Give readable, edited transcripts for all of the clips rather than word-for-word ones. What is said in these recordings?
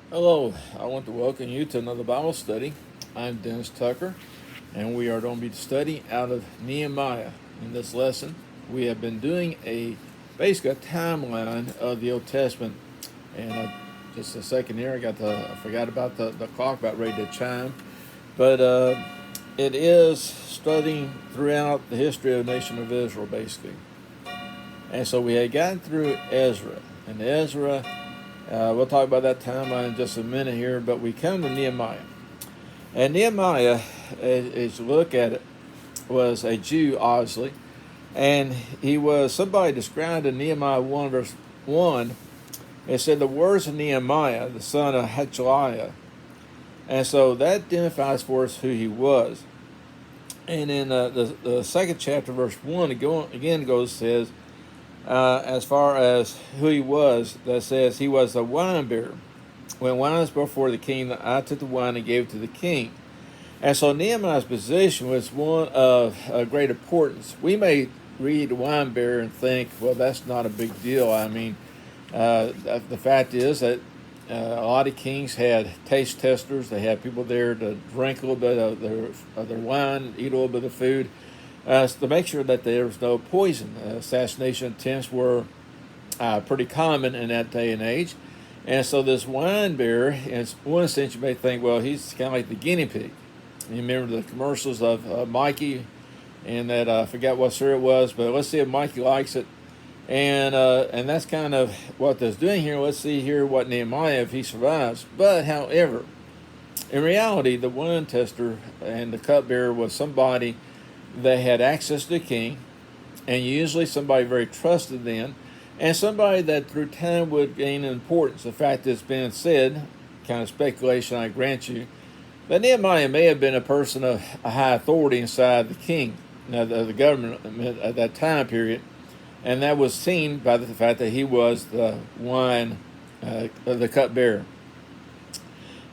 Hello, I want to welcome you to another Bible study. I'm Dennis Tucker, and we are going to be studying out of Nehemiah. In this lesson, we have been doing basically a timeline of the Old Testament. And just a second here, I forgot about the clock about ready to chime, but it is studying throughout the history of the nation of Israel, basically. And so we had gotten through Ezra, and Ezra. We'll talk about that timeline in just a minute here, but we come to Nehemiah. And Nehemiah, as you look at it, was a Jew, obviously, and he was somebody described in Nehemiah 1, verse 1. It said, the words of Nehemiah, the son of Hachaliah. And so that identifies for us who he was. And in the second chapter, verse 1, says, as far as who he was, that says he was a wine bearer. When wine was before the king, I took the wine and gave it to the king. And so Nehemiah's position was one of great importance. We may read wine bearer and think, well, that's not a big deal. I mean, the fact is that a lot of kings had taste testers. They had people there to drink a little bit of their wine, eat a little bit of food, to make sure that there was no poison. Assassination attempts were pretty common in that day and age. And so this wine bearer, in one sense you may think, well, he's kind of like the guinea pig. You remember the commercials of Mikey, and that I forgot what syrup it was, but let's see if Mikey likes it. And that's kind of what that's doing here. Let's see here what Nehemiah, if he survives. But however, in reality, the wine tester and the cupbearer was somebody that had access to the king, and usually somebody very trusted then, and somebody that through time would gain importance. The fact that's been said, kind of speculation I grant you, that Nehemiah may have been a person of a high authority inside the king, the government at that time period, and that was seen by the fact that he was the the cupbearer.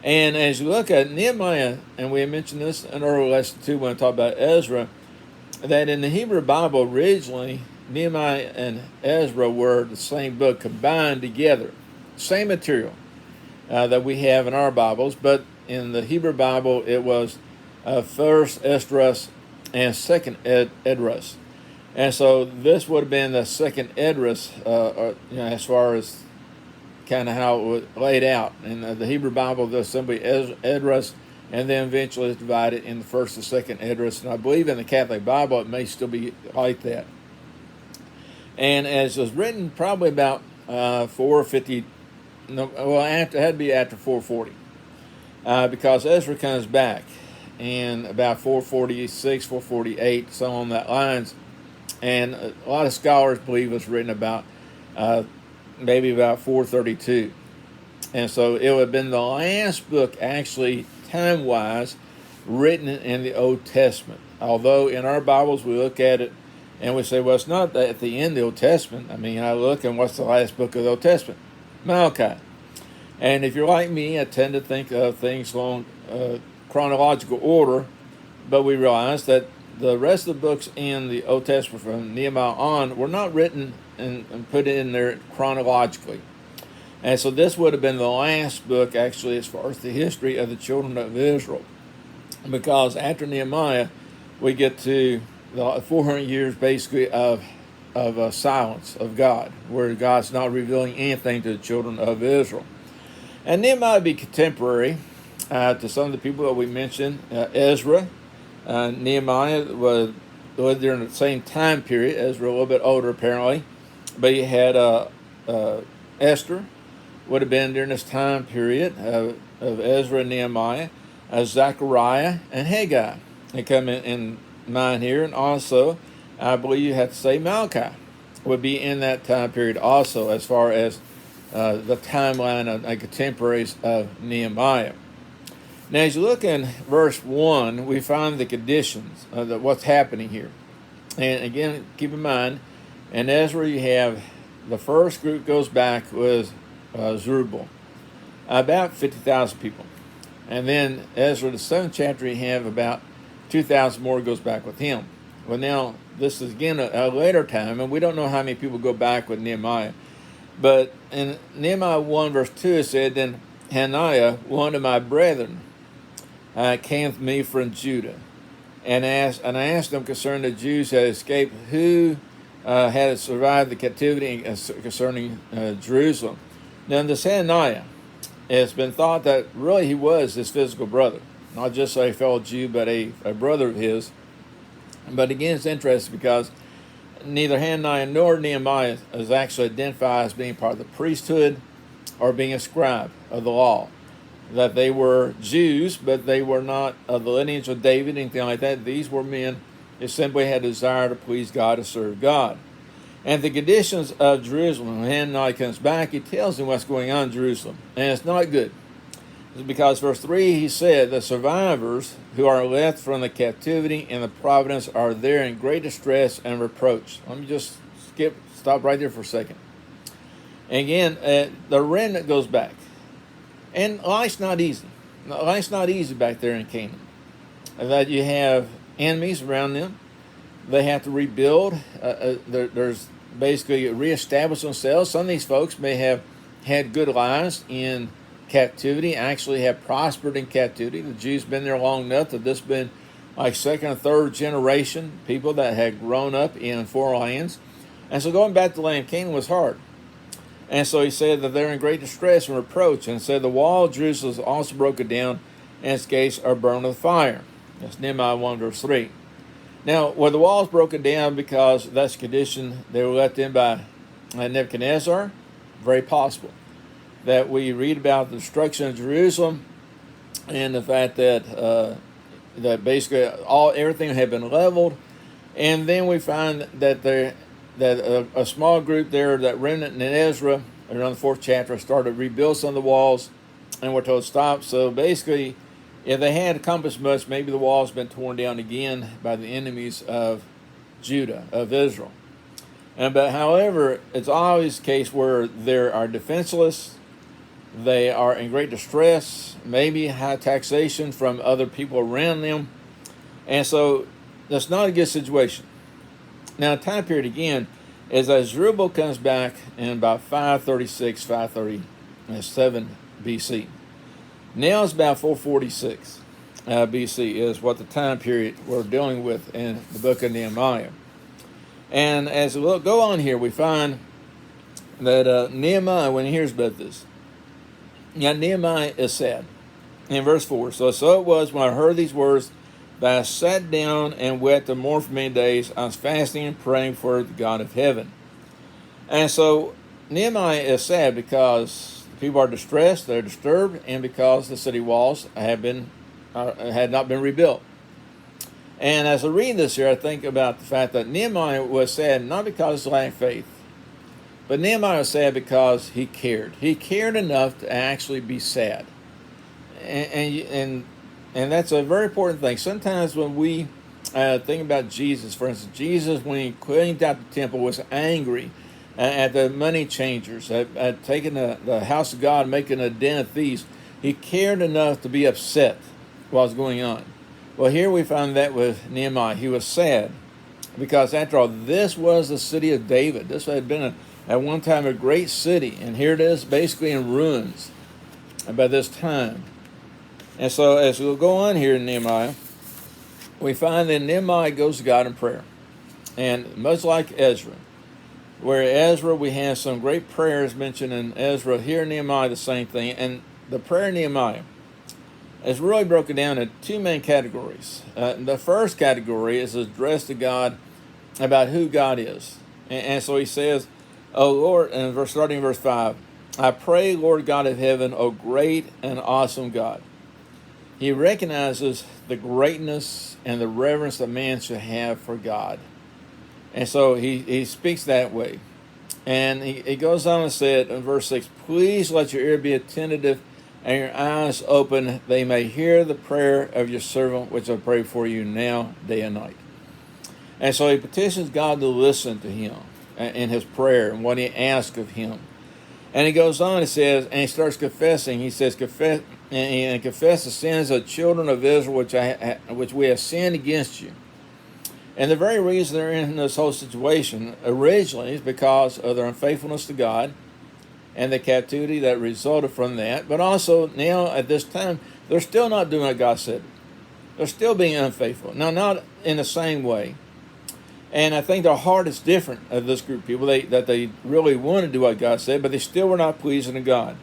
And as you look at Nehemiah, and we mentioned this in earlier lesson too when I talked about Ezra, that in the Hebrew Bible originally, Nehemiah and Ezra were the same book combined together. Same material that we have in our Bibles, but in the Hebrew Bible it was first Esdras and second Edras. And so this would have been the second Edras, as far as kind of how it was laid out. In the Hebrew Bible, there's simply Edras, and then eventually it's divided in the first and second Edras. And I believe in the Catholic Bible it may still be like that. And as it was written probably about 450, it had to be after 440, because Ezra comes back in about 446, 448, so on that lines. And a lot of scholars believe it was written about maybe about 432. And so it would have been the last book, actually, time-wise, written in the Old Testament. Although in our Bibles we look at it and we say, well, it's not at the end of the Old Testament. I mean, I look and what's the last book of the Old Testament? Malachi. And if you're like me, I tend to think of things along chronological order, but we realize that the rest of the books in the Old Testament from Nehemiah on were not written and put in there chronologically. And so this would have been the last book, actually, as far as the history of the children of Israel. Because after Nehemiah, we get to the 400 years, basically, of silence of God, where God's not revealing anything to the children of Israel. And Nehemiah would be contemporary to some of the people that we mentioned. Ezra, Nehemiah lived during the same time period. Ezra a little bit older, apparently. But you had Esther, would have been during this time period of Ezra and Nehemiah, Zechariah and Haggai. They come in mind here. And also, I believe you have to say Malachi would be in that time period also, as far as the timeline of contemporaries of Nehemiah. Now, as you look in verse 1, we find the conditions of what's happening here. And again, keep in mind, in Ezra you have the first group goes back with Zerubbabel, about 50,000 people. And then Ezra, the 7th chapter, you have about 2,000 more goes back with him. Well, now, this is again a later time, and we don't know how many people go back with Nehemiah. But in Nehemiah 1, verse 2, it said, Then Hananiah, one of my brethren, came to me from Judah, and I asked him concerning the Jews that had escaped, who had survived the captivity concerning Jerusalem. Now, this Hananiah, it's been thought that really he was his physical brother, not just a fellow Jew, but a brother of his. But again, it's interesting because neither Hananiah nor Nehemiah is actually identified as being part of the priesthood or being a scribe of the law. That they were Jews, but they were not of the lineage of David, anything like that. These were men who simply had a desire to please God, to serve God. And the conditions of Jerusalem, when Hananiah comes back, he tells him what's going on in Jerusalem. And it's not good. It's because verse 3, he said, the survivors who are left from the captivity and the providence are there in great distress and reproach. Let me just stop right there for a second. And again, the remnant goes back. And life's not easy. Life's not easy back there in Canaan. That you have enemies around them. They have to rebuild. There's basically reestablish themselves. Some of these folks may have had good lives in captivity, actually have prospered in captivity. The Jews have been there long enough that this has been like second or third generation, people that had grown up in foreign lands. And so going back to the land of Canaan was hard. And so he said that they're in great distress and reproach, and said the wall of Jerusalem is also broken down, and its gates are burned with fire. That's Nehemiah 1 verse 3. Now, were the walls broken down because that's the condition they were left in by Nebuchadnezzar? Very possible. That we read about the destruction of Jerusalem and the fact that that basically everything had been leveled, and then we find that a small group there, that remnant in Ezra, around the 4th chapter, started to rebuild some of the walls, and we're told stop. So basically, if they had accomplished much, maybe the walls have been torn down again by the enemies of Judah, of Israel. But however, it's always the case where they are defenseless, they are in great distress, maybe high taxation from other people around them, and so that's not a good situation. Now, the time period again is as Zerubbabel comes back in about 536, 537 BC. Now it's about 446 BC is what the time period we're dealing with in the book of Nehemiah. And as we go on here, we find that Nehemiah, when he hears about this, Nehemiah is sad. In verse 4, so it was when I heard these words that I sat down and wept and mourned for many days. I was fasting and praying for the God of heaven. And so Nehemiah is sad because people are distressed, they're disturbed, and because the city walls had not been rebuilt. And as I read this here, I think about the fact that Nehemiah was sad not because he lacked faith, but Nehemiah was sad because he cared. He cared enough to actually be sad. And that's a very important thing. Sometimes when we think about Jesus, for instance, Jesus, when he cleaned out the temple, was angry at the money changers, at taking the house of God, making a den of thieves. He cared enough to be upset what was going on. Well, here we find that with Nehemiah. He was sad because, after all, this was the city of David. This had been at one time a great city, and here it is basically in ruins by this time. And so as we'll go on here in Nehemiah, we find that Nehemiah goes to God in prayer. And much like Ezra, where Ezra we have some great prayers mentioned in Ezra, here in Nehemiah the same thing. And the prayer in Nehemiah is really broken down into two main categories. The first category is addressed to God about who God is. And so he says, "O Lord," and starting in verse 5, "I pray, Lord God of heaven, O great and awesome God." He recognizes the greatness and the reverence that man should have for God. And so he speaks that way. And he goes on and said in verse 6, "Please let your ear be attentive and your eyes open, they may hear the prayer of your servant, which I pray for you now, day and night." And so he petitions God to listen to him in his prayer and what he asks of him. And he goes on, he says, and he starts confessing. He says, confess the sins of the children of Israel, which we have sinned against you. And the very reason they're in this whole situation originally is because of their unfaithfulness to God and the captivity that resulted from that. But also now at this time, they're still not doing what God said. They're still being unfaithful. Now, not in the same way. And I think their heart is different of this group of people, that they really want to do what God said, but they still were not pleasing to God.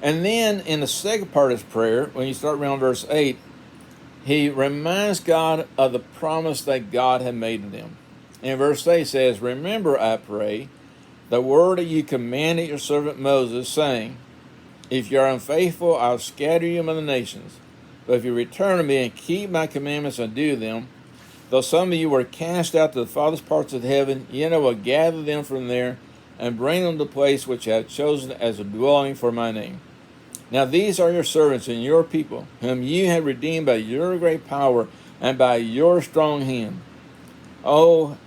And then in the second part of his prayer, when you start around verse 8, he reminds God of the promise that God had made to them. In verse 8 says, "Remember, I pray, the word that you commanded your servant Moses, saying, if you are unfaithful, I'll scatter you among the nations. But if you return to me and keep my commandments and do them, though some of you were cast out to the farthest parts of heaven, yet I will gather them from there and bring them to the place which I have chosen as a dwelling for my name. Now these are your servants and your people, whom you have redeemed by your great power and by your strong hand. Oh,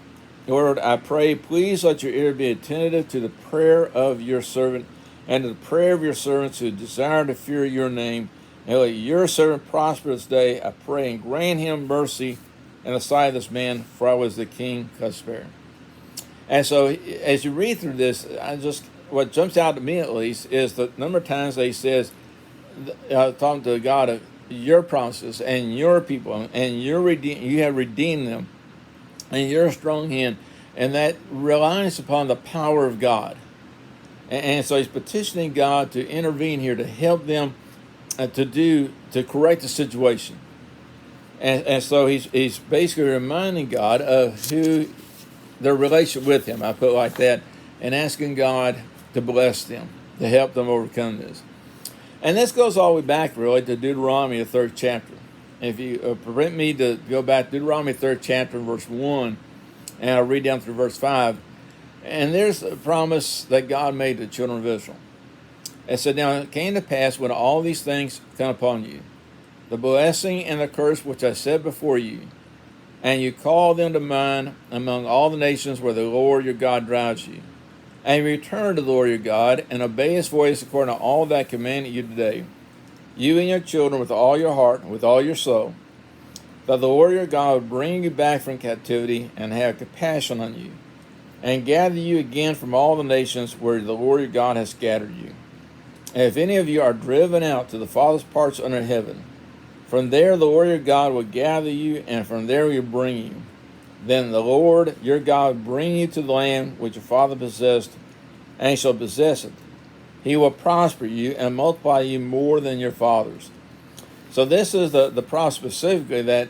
Lord, I pray, please let your ear be attentive to the prayer of your servant and to the prayer of your servants who desire to fear your name. And let your servant prosper this day, I pray, and grant him mercy in the sight of this man, for I was the king of spare." And so as you read through this, what jumps out to me at least is the number of times that he says, talking to God of your promises and your people, and you have redeemed them, and your strong hand, and that relies upon the power of God. And so he's petitioning God to intervene here to help them to correct the situation. And so he's basically reminding God of their relationship with him, I put it like that, and asking God to bless them, to help them overcome this. And this goes all the way back, really, to Deuteronomy, the 3rd chapter. If you permit me to go back to Deuteronomy, 3rd chapter, verse 1, and I'll read down through verse 5. And there's a promise that God made to the children of Israel. It said, "Now it came to pass when all these things come upon you, the blessing and the curse which I set before you, and you call them to mind among all the nations where the Lord your God drives you, and you return to the Lord your God, and obey his voice according to all that I commanded you today, you and your children with all your heart and with all your soul, that the Lord your God will bring you back from captivity and have compassion on you, and gather you again from all the nations where the Lord your God has scattered you. And if any of you are driven out to the farthest parts under heaven, from there the Lord your God will gather you, and from there will bring you. Then the Lord your God will bring you to the land which your father possessed, and he shall possess it. He will prosper you and multiply you more than your fathers." So this is the promise specifically, that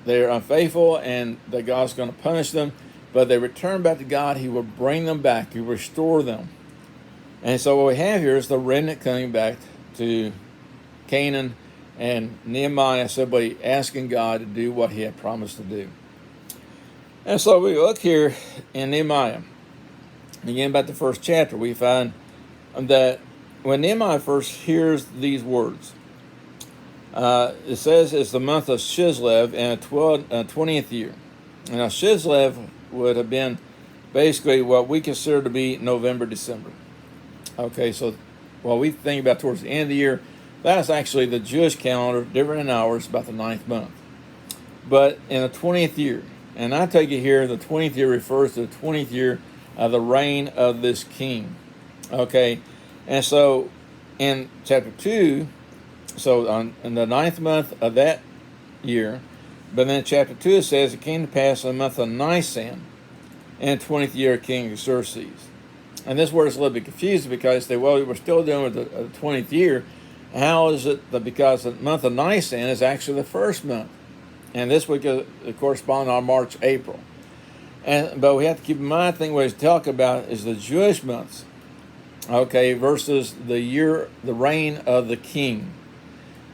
they're unfaithful and that God's going to punish them, but they return back to God. He will bring them back. He will restore them. And so what we have here is the remnant coming back to Canaan, and Nehemiah simply asking God to do what he had promised to do. And so we look here in Nehemiah, again about the 1st chapter, we find that when Nehemiah first hears these words, it says it's the month of Chislev and 20th year. Now Chislev would have been basically what we consider to be November, December. Okay, so while we think about towards the end of the year, that's actually the Jewish calendar, different in hours, about the 9th month. But in the 20th year, and I take it here, the 20th year refers to the 20th year of the reign of this king. Okay, and so in chapter 2, so in the 9th month of that year, but then in chapter 2 it says, it came to pass in the month of Nisan, in the 20th year of King Xerxes. And this word is a little bit confusing because they say, well, we're still dealing with the 20th year. How is it that, because the month of Nisan is actually the 1st month, and this would correspond on March, April. But we have to keep in mind, I think what he's talking about is the Jewish months, okay, versus the reign of the king.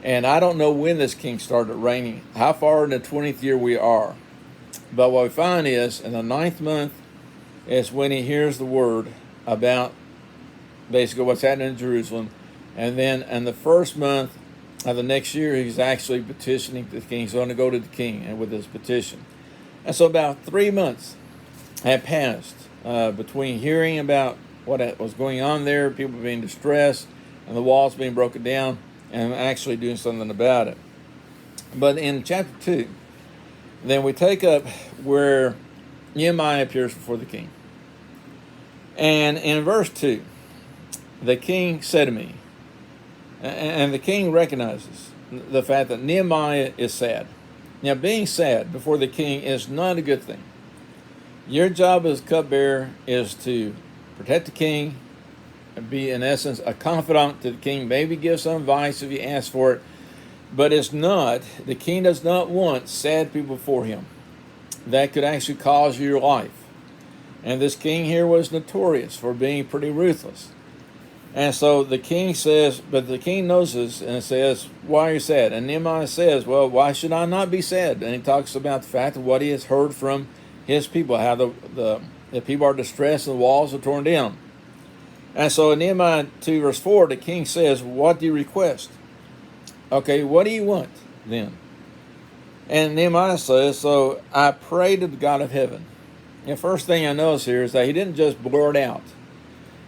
And I don't know when this king started reigning, how far in the 20th year we are. But what we find is, in the 9th month is when he hears the word about basically what's happening in Jerusalem. And then in the 1st month of the next year, he's actually petitioning the king. He's going to go to the king and with his petition. And so about 3 months had passed between hearing about what was going on there, people being distressed, and the walls being broken down, and actually doing something about it. But in chapter 2, then we take up where Nehemiah appears before the king. And in verse 2, the king said to me, and the king recognizes the fact that Nehemiah is sad. Now, being sad before the king is not a good thing. Your job as cupbearer is to protect the king, and be, in essence, a confidant to the king, maybe give some advice if you ask for it, but it's not, the king does not want sad people before him. That could actually cause you your life. And this king here was notorious for being pretty ruthless. And so the king says, but the king knows this and says, why are you sad? And Nehemiah says, well, why should I not be sad? And he talks about the fact of what he has heard from his people, how the people are distressed and the walls are torn down. And so in Nehemiah 2 verse 4, the king says, what do you request? Okay, what do you want then? And Nehemiah says, so I pray to the God of heaven. The first thing I notice here is that he didn't just blurt out.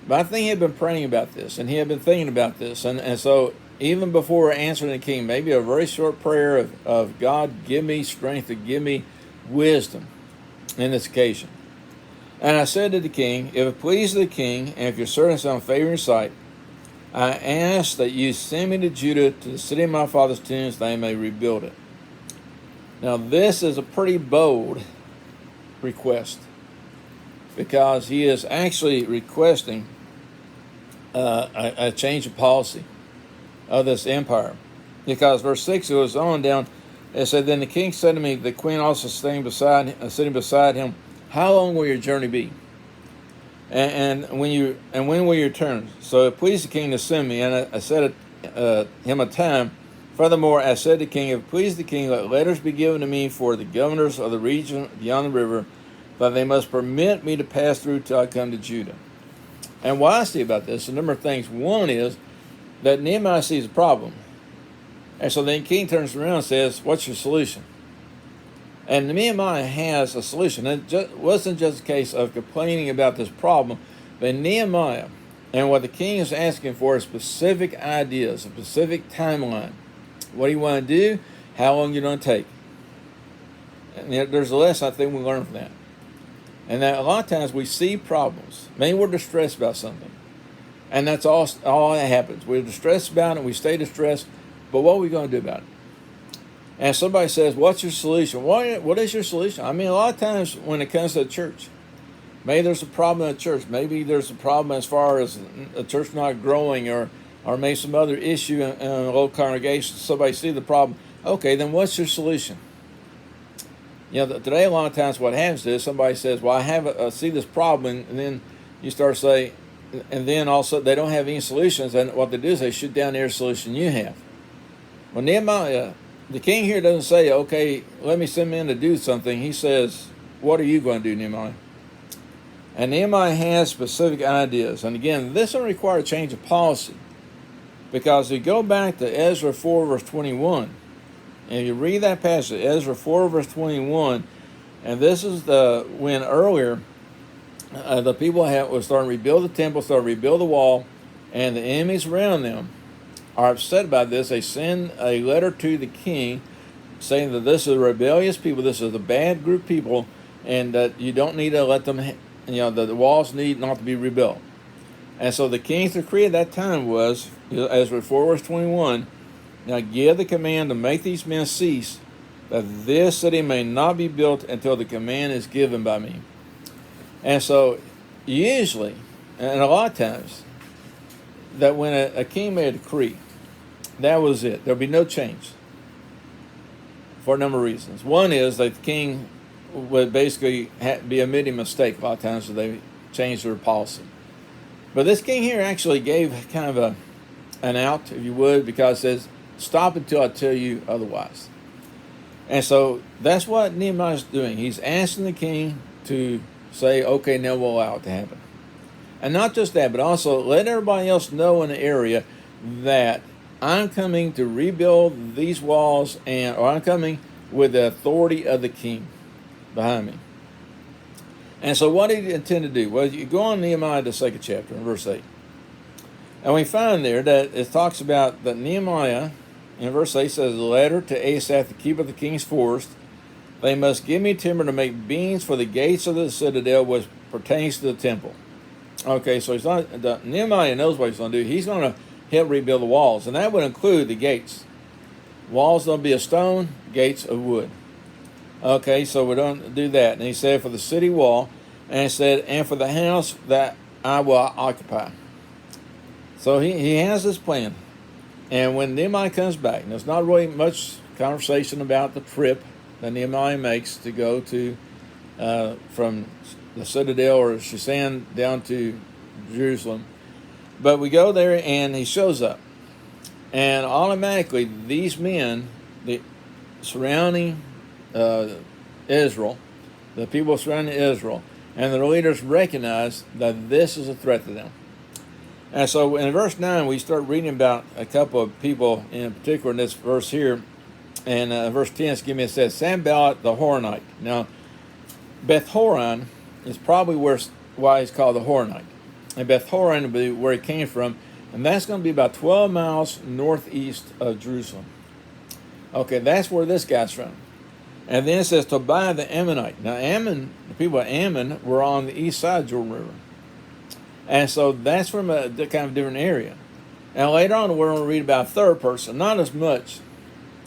But I think he had been praying about this, and he had been thinking about this. And so even before answering the king, maybe a very short prayer of God, give me strength and give me wisdom in this occasion. And I said to the king, if it pleases the king, and if your servant is on favor in your sight, I ask that you send me to Judah, to the city of my father's tombs, that I may rebuild it. Now this is a pretty bold request, because he is actually requesting a change of policy of this empire. Because verse 6 goes on down, it said, then the king said to me, the queen also sitting beside him, how long will your journey be? And when will you return? So it pleased the king to send me, and I said him a time. Furthermore, I said to the king, if it please the king, let letters be given to me for the governors of the region beyond the river, that they must permit me to pass through till I come to Judah. And what I see about this, a number of things. One is that Nehemiah sees a problem. And so then the king turns around and says, what's your solution? And Nehemiah has a solution. It wasn't just a case of complaining about this problem, but Nehemiah, and what the king is asking for is specific ideas, a specific timeline. What do you want to do? How long are you going to take? And there's a lesson I think we learn from that. And that a lot of times we see problems. Maybe we're distressed about something. And that's all that happens. We're distressed about it, we stay distressed, but what are we going to do about it? And somebody says, what's your solution? What is your solution? I mean, a lot of times when it comes to the church, maybe there's a problem in the church. Maybe there's a problem as far as a church not growing, or maybe some other issue in a local congregation. Somebody see the problem. Okay, then what's your solution? You know, today a lot of times what happens is somebody says, well, I see this problem, and then you start saying, and then also they don't have any solutions, and what they do is they shoot down every solution you have. Well, Nehemiah, the king here doesn't say, okay, let me send men to do something. He says, what are you going to do, Nehemiah? And Nehemiah has specific ideas. And again, this will require a change of policy, because if you go back to Ezra 4 verse 21, and you read that passage, Ezra 4 verse 21, and this is when earlier the people was starting to rebuild the temple, starting to rebuild the wall, and the enemies around them are upset about this. They send a letter to the king saying that this is a rebellious people, this is a bad group of people, and that you don't need to let them, the walls need not to be rebuilt. And so the king's decree at that time was, Ezra 4 verse 21, now give the command to make these men cease, that this city may not be built until the command is given by me. And so usually, and a lot of times, that when a king made a decree, that was it. There'll be no change for a number of reasons. One is that the king would basically be admitting a mistake a lot of times, so they changed their policy. But this king here actually gave kind of an out, if you would, because it says, stop until I tell you otherwise. And so that's what Nehemiah is doing. He's asking the king to say, okay, now we'll allow it to happen. And not just that, but also let everybody else know in the area that I'm coming to rebuild these walls, or I'm coming with the authority of the king behind me. And so what did he intend to do? Well, you go on Nehemiah, the second chapter, in verse 8. And we find there that it talks about that Nehemiah, in verse 8, says, a letter to Asaph, the keeper of the king's forest, they must give me timber to make beams for the gates of the citadel, which pertains to the temple. Okay, so Nehemiah knows what he's going to do. He's going to help rebuild the walls, and that would include the gates. Walls don't be of stone, gates of wood. Okay, so we don't do that. And he said, for the city wall, and he said, and for the house that I will occupy. So he has this plan. And when Nehemiah comes back, there's not really much conversation about the trip that Nehemiah makes to go to from the citadel or Shushan down to Jerusalem. But we go there and he shows up. And automatically these men, the surrounding Israel, the people surrounding Israel, and the leaders recognize that this is a threat to them. And so in verse 9, we start reading about a couple of people in particular in this verse here. And verse 10, it says, Sanballat the Horonite. Now, Beth Horon is probably why he's called the Horonite. And Beth Horon will be where he came from. And that's going to be about 12 miles northeast of Jerusalem. Okay, that's where this guy's from. And then it says Tobiah the Ammonite. Now, the people of Ammon were on the east side of Jordan River. And so that's from a kind of different area. And later on, we're going to read about a third person. Not as much,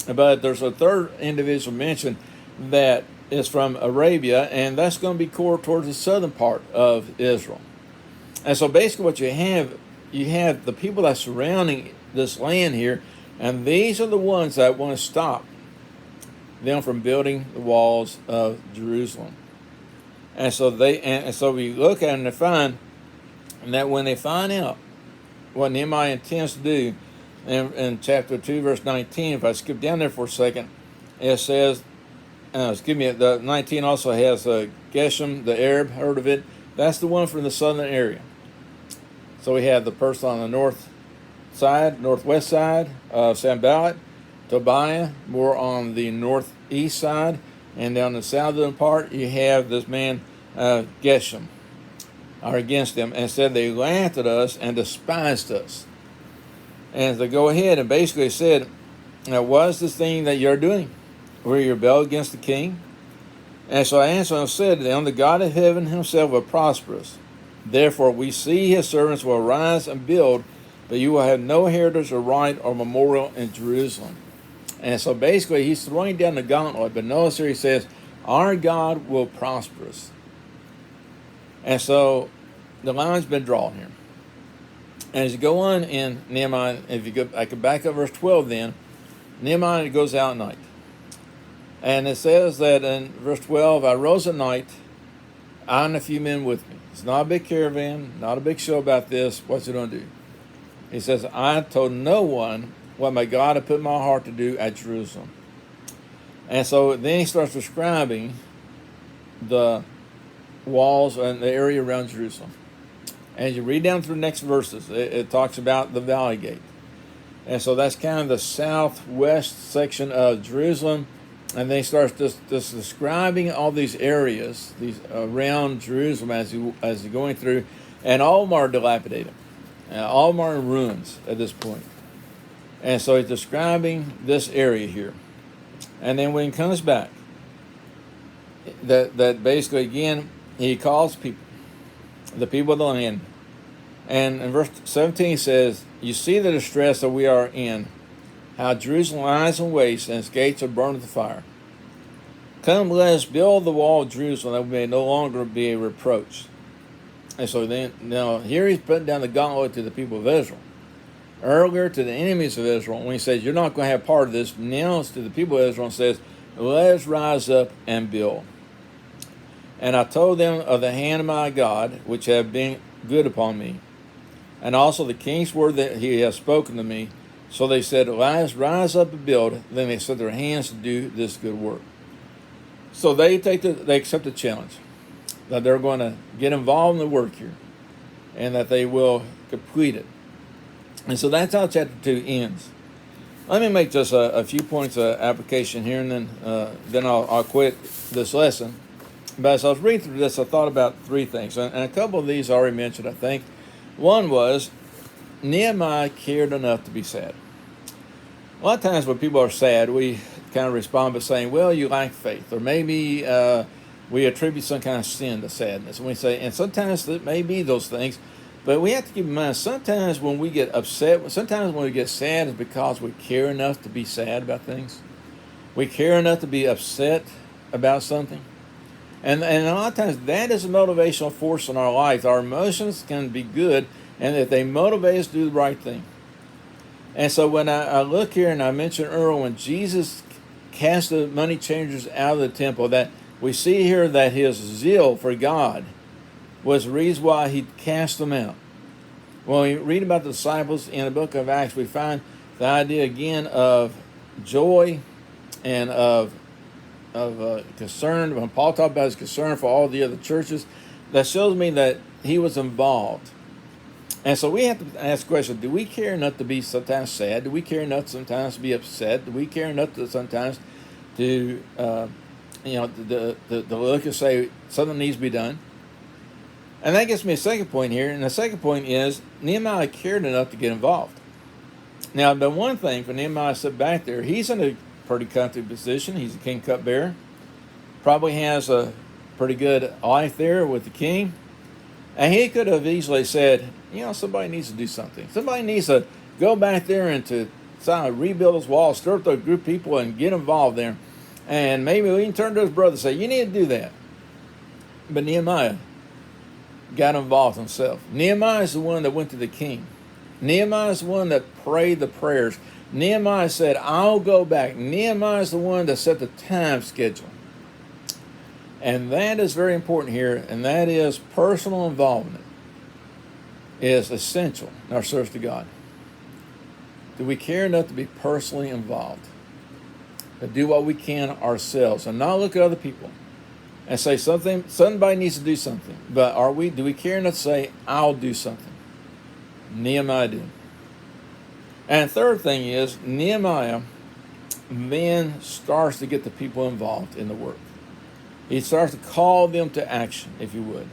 but there's a third individual mentioned that is from Arabia, and that's going to be core towards the southern part of Israel. And so basically what you have the people that are surrounding this land here, and these are the ones that want to stop them from building the walls of Jerusalem. And so we look at them and find that when they find out what Nehemiah intends to do, in chapter 2, verse 19, if I skip down there for a second, it says, the 19 also has Geshem, the Arab, heard of it. That's the one from the southern area. So we have the person on the northwest side of Sanballat, Tobiah, more on the northeast side, and down the southern part, you have this man, Geshem, are against them, and said they laughed at us and despised us. And they go ahead and basically said, now, what is this thing that you're doing? Where you rebel against the king? And so I answered and said to them, the God of heaven himself will prosper us. Therefore we see his servants will arise and build, but you will have no heritage or right or memorial in Jerusalem. And so basically he's throwing down the gauntlet, but notice here he says, our God will prosper us. And so the line's been drawn here. And as you go on in Nehemiah, I could back up verse 12 then, Nehemiah goes out at night. And it says that in verse 12, I rose at night, I and a few men with me. It's not a big caravan, not a big show about this. What's it going to do? He says, I told no one what my God had put in my heart to do at Jerusalem. And so then he starts describing the walls and the area around Jerusalem. And as you read down through the next verses, it talks about the Valley Gate. And so that's kind of the southwest section of Jerusalem. And then he starts just describing all these areas, these around Jerusalem as you're going through. And all of them are dilapidated. All of them are in ruins at this point. And so he's describing this area here. And then when he comes back, that basically, again, he calls people, the people of the land. And in verse 17 he says, you see the distress that we are in, how Jerusalem lies in waste and its gates are burned with fire. Come, let us build the wall of Jerusalem that we may no longer be a reproach. And so then, now here he's putting down the gauntlet to the people of Israel. Earlier to the enemies of Israel, when he says, you're not going to have part of this, now it's to the people of Israel and says, let us rise up and build. And I told them of the hand of my God, which have been good upon me, and also the king's word that he has spoken to me. So they said, let us rise up and build. Then they set their hands to do this good work. So they accept the challenge that they're going to get involved in the work here, and that they will complete it. And so that's how chapter 2 ends. Let me make just a few points of application here, and then I'll quit this lesson. But as I was reading through this, I thought about three things, and a couple of these I already mentioned, I think. One was, Nehemiah cared enough to be sad. A lot of times when people are sad, we kind of respond by saying, well, you lack faith, or maybe we attribute some kind of sin to sadness. And we say, and sometimes it may be those things, but we have to keep in mind, sometimes when we get upset, sometimes when we get sad, is because we care enough to be sad about things. We care enough to be upset about something. And a lot of times that is a motivational force in our life. Our emotions can be good, and if they motivate us to do the right thing. And so when I look here, and I mentioned earlier, when Jesus cast the money changers out of the temple, that we see here that his zeal for God was the reason why he cast them out. When we read about the disciples in the book of Acts, we find the idea again of joy and of concern. When Paul talked about his concern for all the other churches, that shows me that he was involved. And so we have to ask the question, do we care enough to be sometimes sad? Do we care enough sometimes to be upset? Do we care enough to sometimes to, to look and say something needs to be done? And that gets me a second point here. And the second point is Nehemiah cared enough to get involved. Now, the one thing for Nehemiah to sit back there, he's in a pretty comfortable position. He's a king cupbearer. Probably has a pretty good life there with the king. And he could have easily said, somebody needs to do something. Somebody needs to go back there and to rebuild his wall, stir up a group of people and get involved there. And maybe we can turn to his brother and say, you need to do that. But Nehemiah got involved himself. Nehemiah is the one that went to the king. Nehemiah is the one that prayed the prayers. Nehemiah said, I'll go back. Nehemiah is the one that set the time schedule. And that is very important here, and that is personal involvement is essential in our service to God. Do we care enough to be personally involved? To do what we can ourselves and not look at other people and say somebody needs to do something. But do we care enough to say, I'll do something? Nehemiah did. And third thing is, Nehemiah then starts to get the people involved in the work. He starts to call them to action, if you would.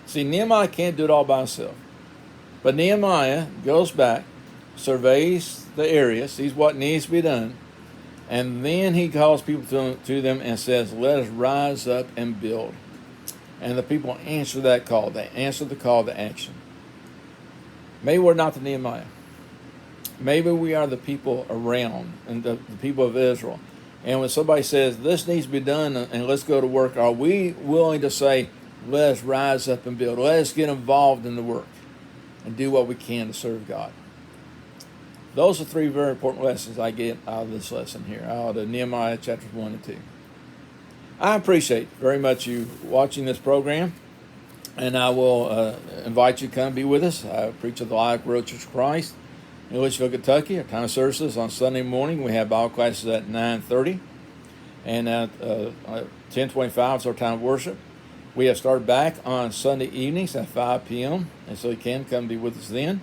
See, Nehemiah can't do it all by himself. But Nehemiah goes back, surveys the area, sees what needs to be done, and then he calls people to them and says, let us rise up and build. And the people answer that call. They answer the call to action. Maybe we're not the Nehemiah. Maybe we are the people around and the people of Israel. And when somebody says, this needs to be done and let's go to work, are we willing to say, let us rise up and build? Let us get involved in the work and do what we can to serve God. Those are three very important lessons I get out of this lesson here, out of Nehemiah chapters 1 and 2. I appreciate very much you watching this program, and I will invite you to come be with us. I preach at the Lilac Road Church of Christ in Litchfield, Kentucky. Our time of services on Sunday morning. We have Bible classes at 9:30, and at 10:25 is our time of worship. We have started back on Sunday evenings at 5 p.m., and so you can come be with us then.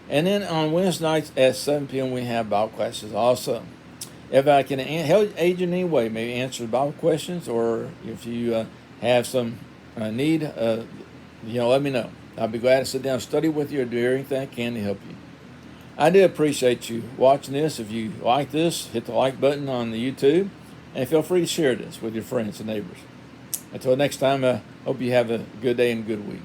And then on Wednesday nights at 7 p.m. we have Bible classes also. If I can help aid you in any way, maybe answer the Bible questions, or if you have some need, let me know. I'll be glad to sit down and study with you or do everything I can to help you. I do appreciate you watching this. If you like this, hit the like button on the YouTube, and feel free to share this with your friends and neighbors. Until next time, I hope you have a good day and a good week.